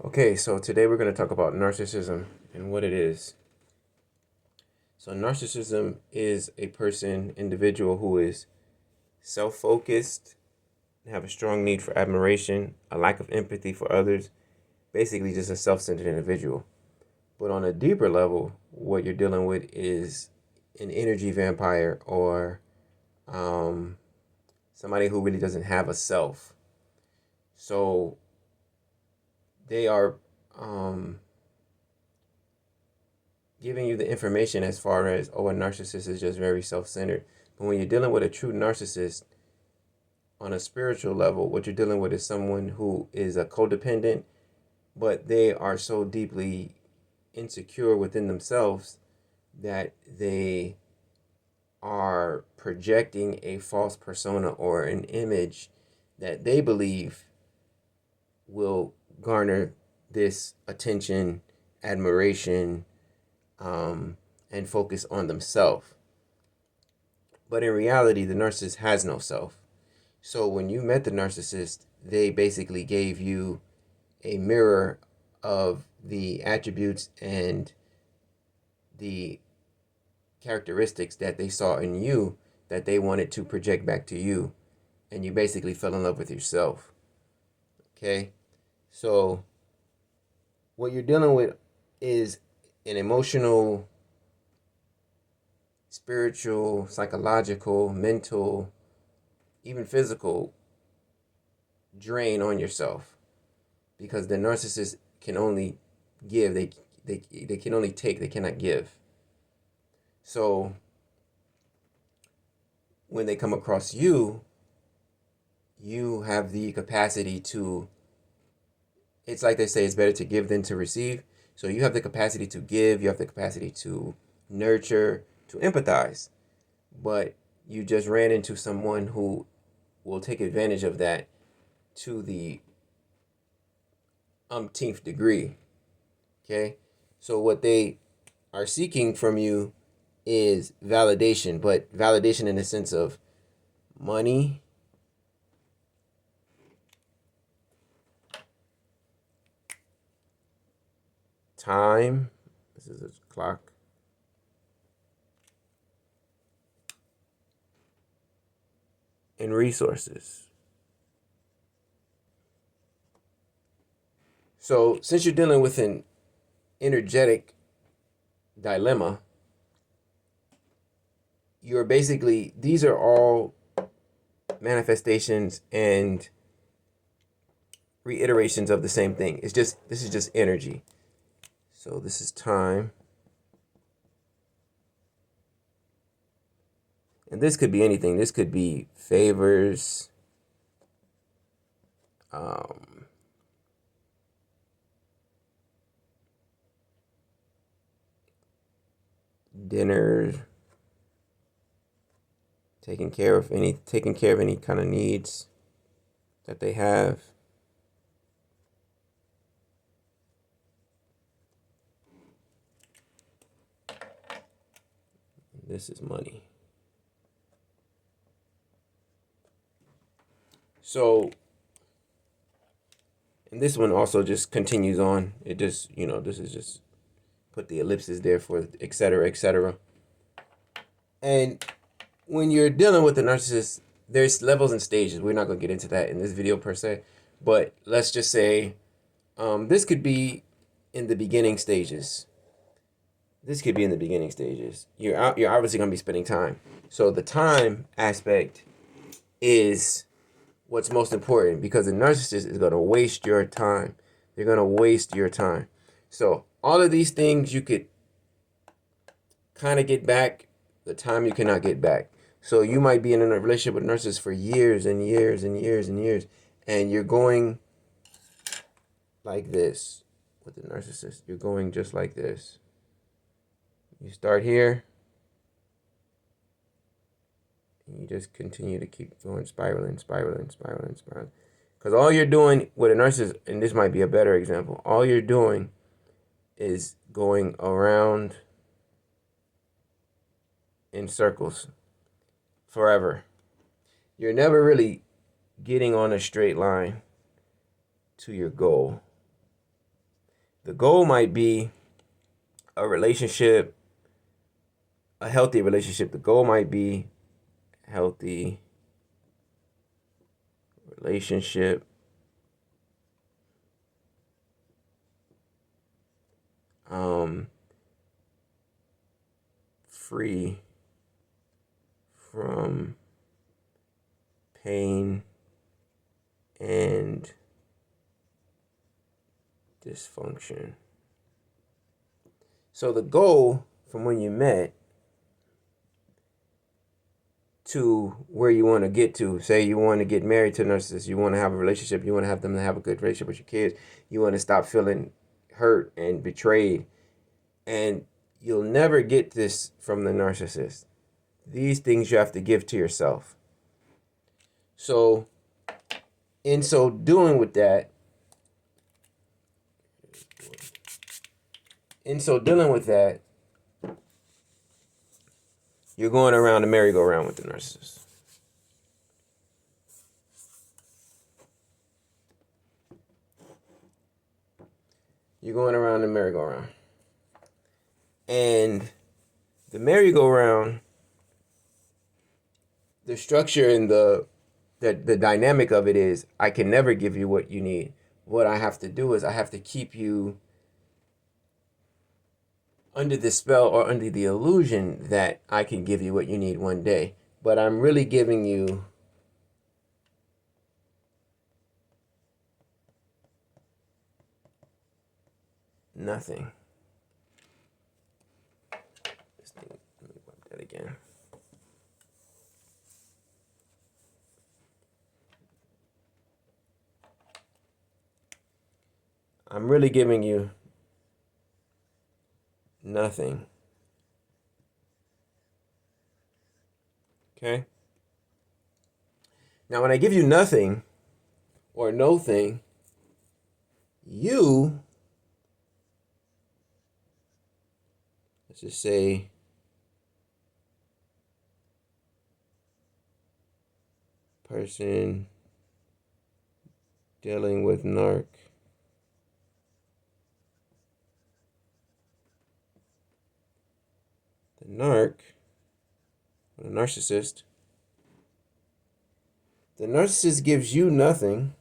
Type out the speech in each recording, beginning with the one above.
Okay, so today we're going to talk about narcissism and what it is. So, narcissism is a individual who is self focused, have a strong need for admiration, a lack of empathy for others, basically, just a self centered individual. But on a deeper level, what you're dealing with is an energy vampire or um, somebody who really doesn't have a self. So, they are um, giving you the information as far as, oh, a narcissist is just very self-centered. But when you're dealing with a true narcissist on a spiritual level, what you're dealing with is someone who is a codependent, but they are so deeply insecure within themselves that they are projecting a false persona or an image that they believe will garner this attention, admiration, and focus on themselves. But in reality, the narcissist has no self. So when you met the narcissist, they basically gave you a mirror of the attributes and the characteristics that they saw in you that they wanted to project back to you. And you basically fell in love with yourself. Okay? So what you're dealing with is an emotional, spiritual, psychological, mental, even physical drain on yourself, because the narcissist can only give, they can only take, they cannot give. So when they come across you, you have the capacity to, it's like they say, it's better to give than to receive. So you have the capacity to give, you have the capacity to nurture, to empathize, but you just ran into someone who will take advantage of that to the umpteenth degree. Okay? So what they are seeking from you is validation, but validation in the sense of money, time. This is a clock. And resources. So, since you're dealing with an energetic dilemma, you're basically, these are all manifestations and reiterations of the same thing. It's just, this is just energy. So, this is time. And this could be anything. This could be favors, um, dinner, taking care of any kind of needs that they have. This is money. So, and this one also just continues on. It just, this is just put the ellipses there for et cetera, et cetera. And when you're dealing with the narcissist, there's levels and stages. We're not going to get into that in this video per se, but let's just say this could be in the beginning stages. This could be in the beginning stages. You're obviously going to be spending time. So the time aspect is what's most important, because the narcissist is going to waste your time. They're going to waste your time. So all of these things you could kind of get back, the time you cannot get back. So you might be in a relationship with a narcissist for years and years and years and years, and you're going like this with the narcissist. You're going just like this. You start here, and you just continue to keep going, spiraling, spiraling, spiraling, spiraling. Because all you're doing with a narcissist, and this might be a better example, all you're doing is going around in circles forever. You're never really getting on a straight line to your goal. The goal might be a relationship, a healthy relationship. The goal might be healthy relationship. Free from pain and dysfunction. So the goal from when you met to where you want to get to, say you want to get married to a narcissist, you want to have a relationship, you want to have them to have a good relationship with your kids, you want to stop feeling hurt and betrayed, and you'll never get this from the narcissist. These things you have to give to yourself. So, in so doing with that, you're going around the merry-go-round with the narcissist. You're going around the merry-go-round. And the merry-go-round, the structure and the dynamic of it is, I can never give you what you need. What I have to do is I have to keep you under the spell or under the illusion that I can give you what you need one day. But I'm really giving you nothing. Let me wipe that again. I'm really giving you nothing. Okay? Now, when I give you nothing or no thing, you, let's just say, person dealing with narc, the narcissist, the narcissist gives you nothing.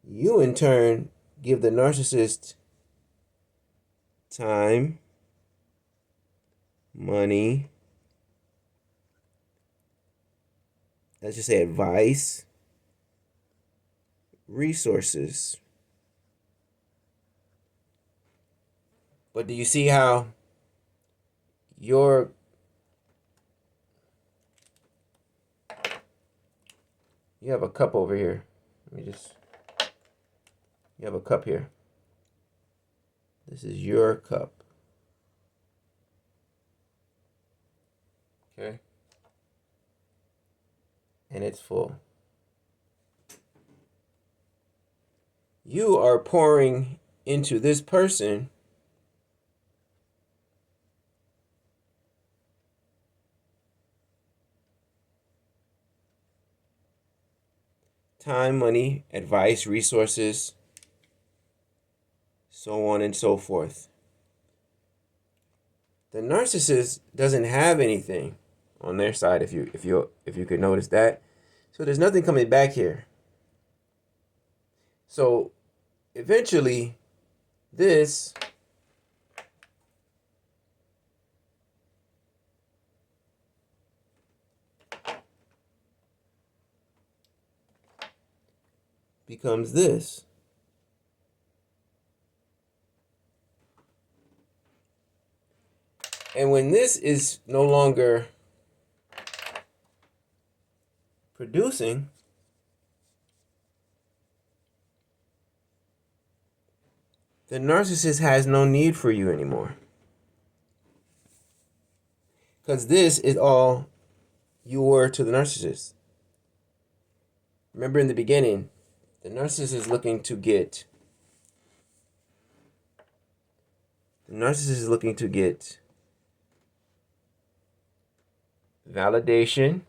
You, in turn, give the narcissist time, money, let's just say advice, resources. But do you see how you have a cup over here. You have a cup here. This is your cup. Okay? And it's full. You are pouring into this person time, money, advice, resources, so on and so forth. The narcissist doesn't have anything on their side, if you could notice that. So there's nothing coming back here. So eventually this becomes this. And when this is no longer producing, the narcissist has no need for you anymore. Because this is all you were to the narcissist. Remember in the beginning, the narcissist is looking to get validation,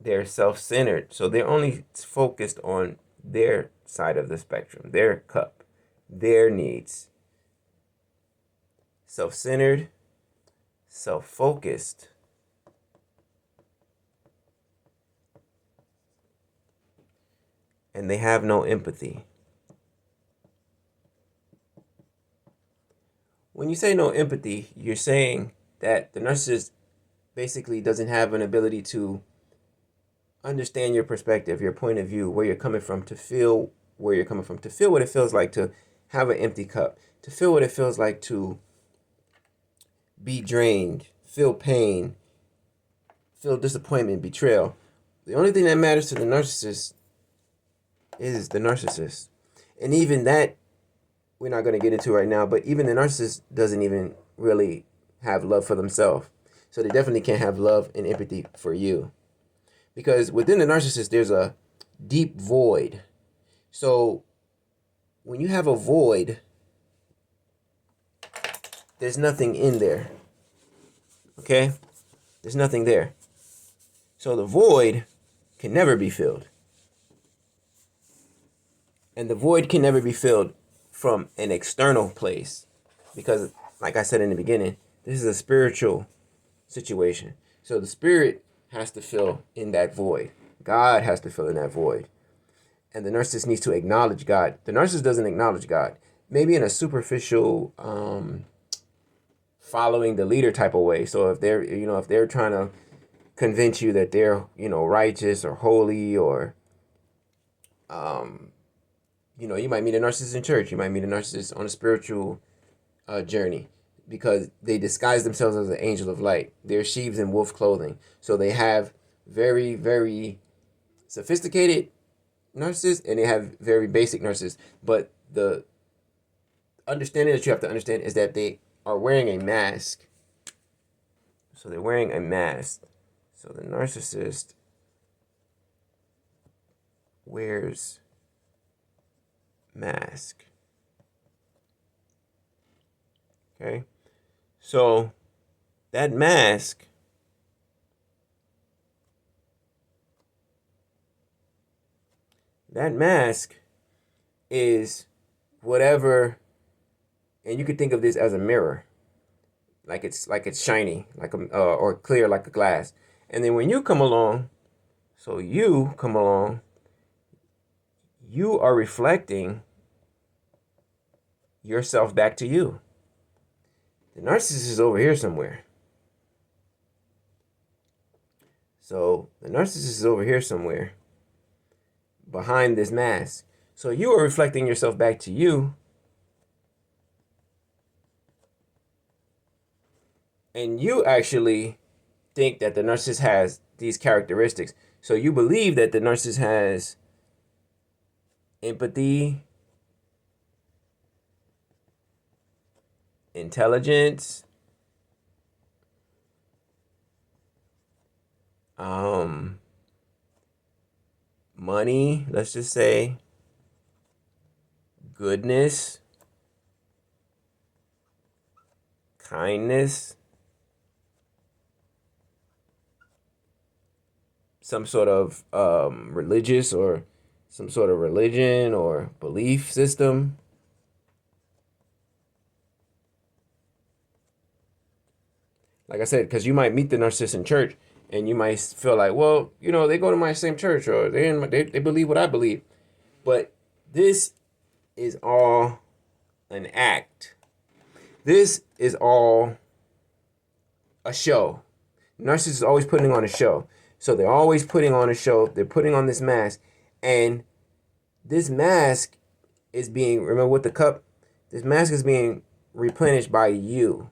they're self-centered. So they're only focused on their side of the spectrum, their cup, their needs. Self-centered, self-focused. And they have no empathy. When you say no empathy, you're saying that the narcissist basically doesn't have an ability to understand your perspective, your point of view, where you're coming from, to feel where you're coming from, to feel what it feels like to have an empty cup, to feel what it feels like to be drained, feel pain, feel disappointment, betrayal. The only thing that matters to the narcissist is the narcissist. And even that, we're not going to get into right now, but even the narcissist doesn't even really have love for themselves. So they definitely can't have love and empathy for you. Because within the narcissist, there's a deep void. So when you have a void, there's nothing in there. Okay? There's nothing there. So the void can never be filled. And the void can never be filled from an external place. Because, like I said in the beginning, this is a spiritual situation. So the spirit has to fill in that void. God has to fill in that void. And the narcissist needs to acknowledge God. The narcissist doesn't acknowledge God. Maybe in a superficial, following the leader type of way. So if they're trying to convince you that they're, righteous or holy, or, you might meet a narcissist in church. You might meet a narcissist on a spiritual journey, because they disguise themselves as an angel of light. They're sheaves in wolf clothing. So they have very, very sophisticated narcissists, and they have very basic narcissists. But the understanding that you have to understand is that they are wearing a mask. So they're wearing a mask. So the narcissist wears mask. Okay? So that mask is whatever, and you could think of this as a mirror, like it's shiny, like or clear like a glass. And then when you come along, you are reflecting yourself back to you. The narcissist is over here somewhere. So the narcissist is over here somewhere behind this mask. So you are reflecting yourself back to you. And you actually think that the narcissist has these characteristics. So you believe that the narcissist has empathy, intelligence, money, let's just say, goodness, kindness, some sort of religious or some sort of religion or belief system. Like I said, because you might meet the narcissist in church, and you might feel like, well, they go to my same church, or they believe what I believe. But this is all an act. This is all a show. Narcissists is always putting on a show. So they're always putting on a show. They're putting on this mask. And this mask is being, remember with the cup, this mask is being replenished by you.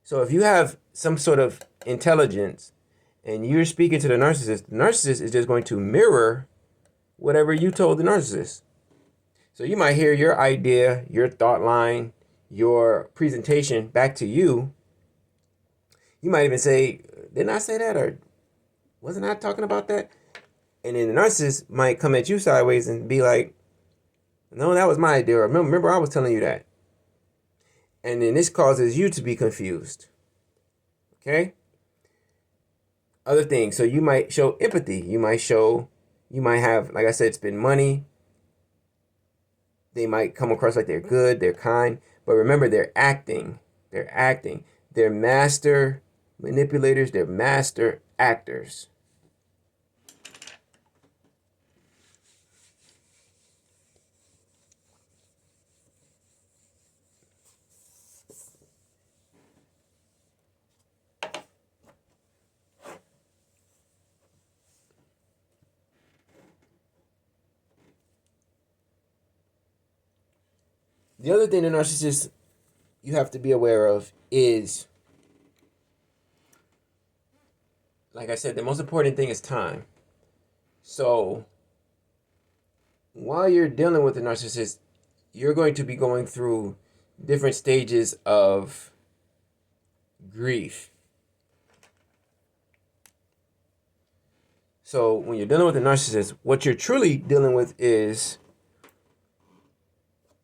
So if you have some sort of intelligence and you're speaking to the narcissist is just going to mirror whatever you told the narcissist. So you might hear your idea, your thought line, your presentation back to you. You might even say, didn't I say that? Or wasn't I talking about that? And then the narcissist might come at you sideways and be like, no, that was my idea. Or remember, I was telling you that. And then this causes you to be confused. Okay? Other things. So you might show empathy. You might have, like I said, spend money. They might come across like they're good, they're kind. But remember, they're acting. They're acting. They're master manipulators. They're master actors. The other thing the narcissist you have to be aware of is, like I said, the most important thing is time. So while you're dealing with a narcissist, you're going to be going through different stages of grief. So when you're dealing with a narcissist, what you're truly dealing with is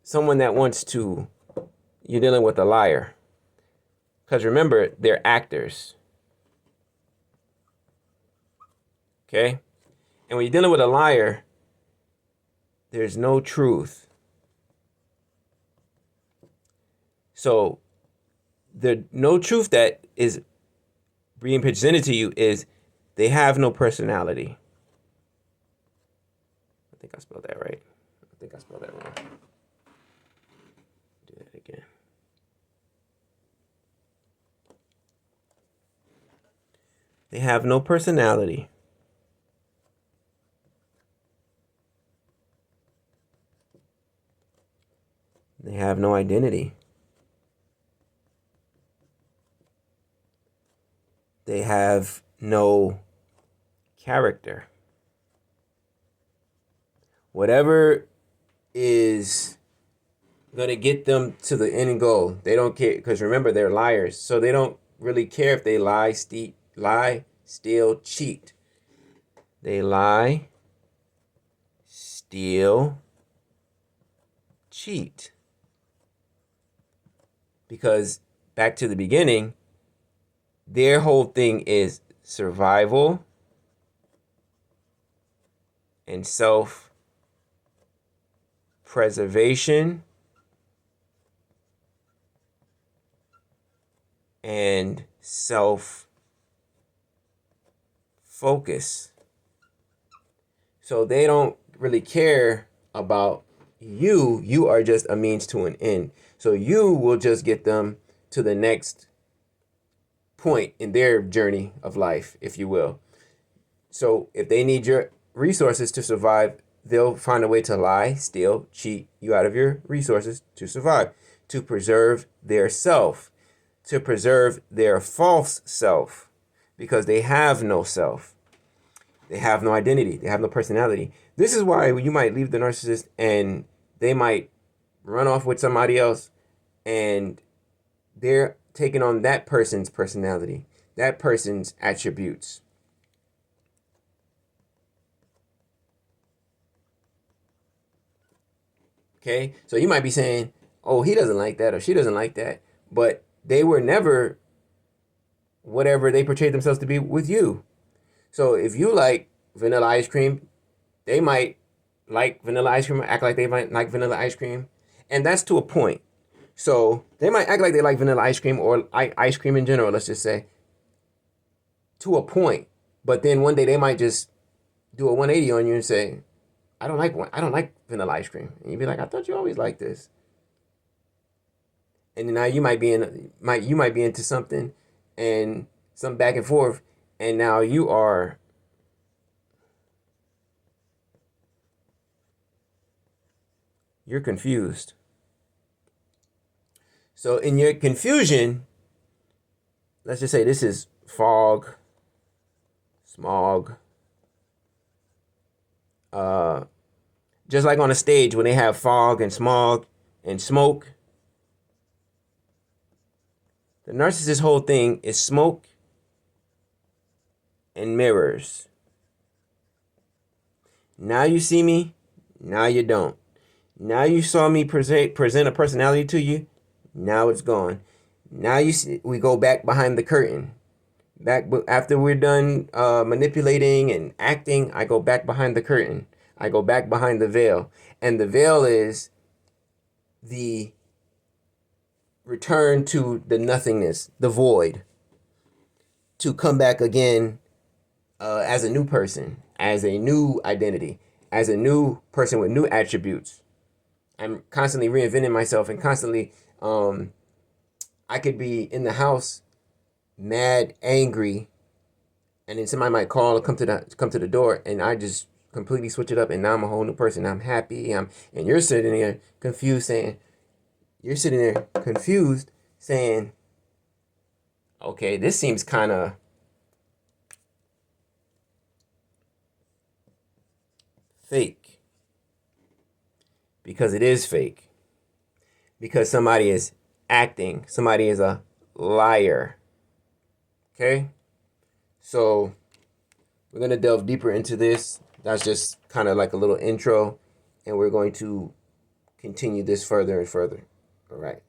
someone that wants to, you're dealing with a liar. Because remember, they're actors. Okay? And when you're dealing with a liar, there's no truth. So the no truth that is being presented to you is they have no personality. I think I spelled that right. I think I spelled that wrong. Do that again. They have no personality. They have no identity. They have no character. Whatever is going to get them to the end goal, they don't care. Because remember, they're liars. So they don't really care if they lie, steal, cheat. They lie, steal, cheat. Because back to the beginning, their whole thing is survival and self-preservation and self-focus. So they don't really care about you. You are just a means to an end. So you will just get them to the next point in their journey of life, if you will. So if they need your resources to survive, they'll find a way to lie, steal, cheat you out of your resources to survive, to preserve their self, to preserve their false self, because they have no self. They have no identity. They have no personality. This is why you might leave the narcissist and they might run off with somebody else and they're taking on that person's personality, that person's attributes. Okay? So you might be saying, oh, he doesn't like that or she doesn't like that. But they were never whatever they portrayed themselves to be with you. So if you like vanilla ice cream, they might like vanilla ice cream, act like they might like vanilla ice cream. And that's to a point. So they might act like they like vanilla ice cream or ice cream in general, let's just say, to a point. But then one day they might just do a 180 on you and say, I don't like vanilla ice cream. And you'd be like, I thought you always liked this. And now you might be into something and some back and forth, and now you're confused. So in your confusion, let's just say this is fog, smog. Just like on a stage when they have fog and smog and smoke. The narcissist's whole thing is smoke and mirrors. Now you see me, now you don't. Now you saw me present a personality to you, now it's gone. Now you see, we go back behind the curtain. After we're done manipulating and acting, I go back behind the curtain. I go back behind the veil. And the veil is the return to the nothingness, the void, to come back again as a new person, as a new identity, as a new person with new attributes. I'm constantly reinventing myself and constantly, I could be in the house mad, angry, and then somebody might call or come to the door, and I just completely switch it up, and now I'm a whole new person. I'm happy. And you're sitting there confused, saying, okay, this seems kind of fake, because it is fake, because somebody is acting, somebody is a liar. Okay, so we're going to delve deeper into this. That's just kind of like a little intro, and we're going to continue this further and further. All right.